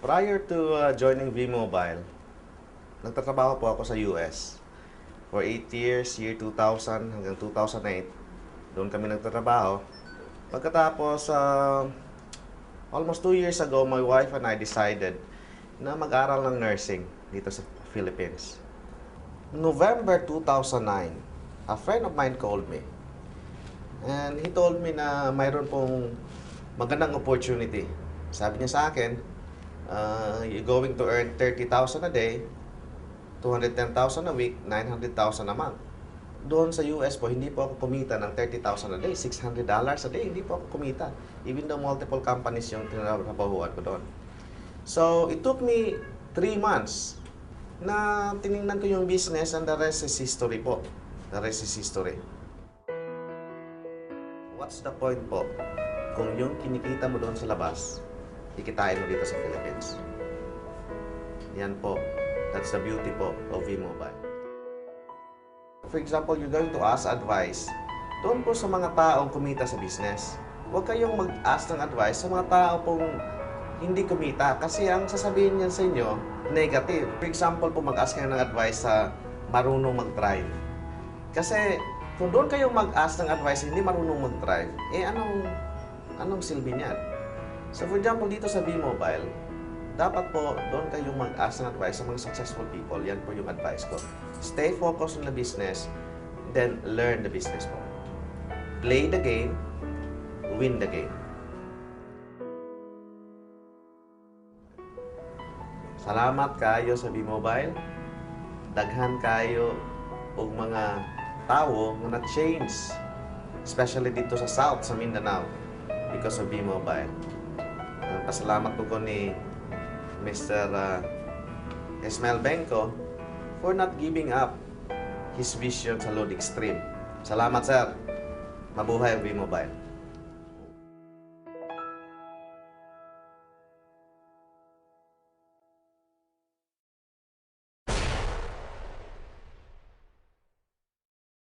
Prior to joining V-Mobile, nagtatrabaho po ako sa US. For 8 years, year 2000 hanggang 2008, doon kami nagtatrabaho. Pagkatapos, almost 2 years ago, my wife and I decided na mag-aral ng nursing dito sa Philippines. November 2009, a friend of mine called me. And he told me na mayroon pong magandang opportunity. Sabi niya sa akin, you're going to earn 30,000 a day, 210,000 a week, 900,000 a month. Doon sa US po, hindi po ako kumita ng 30,000 a day, $600 a day, hindi po ako kumita. Even though multiple companies yung tinrabahuan ko doon. So, it took me 3 months na tiningnan ko yung business and the rest is history po. The rest is history. What's the point po kung yung kinikita mo doon sa labas, ikitain mo dito sa Philippines? Yan po. That's the beauty po of V-Mobile. For example, you're going to ask advice doon po sa mga taong kumita sa business. Huwag kayong mag-ask ng advice sa mga tao pong hindi kumita kasi ang sasabihin niyan sa inyo, negative. For example po, mag-ask kayo ng advice sa marunong mag-drive. Kasi kung doon kayong mag-ask ng advice hindi marunong mag-drive, anong silbi niyan? So for example, dito sa V-Mobile, dapat po doon kayong mag-ask ng advice sa mga successful people. Yan po yung advice ko. Stay focused on the business, then learn the business po. Play the game, win the game. Salamat kayo sa V-Mobile. Daghan kayo og mga tao nga na-change, especially dito sa South, sa Mindanao, because of V-Mobile. Pasalamat po ko ni Mr. Ismael Benko for not giving up his vision sa Load Extreme. Salamat, sir. Mabuhay ang V-Mobile.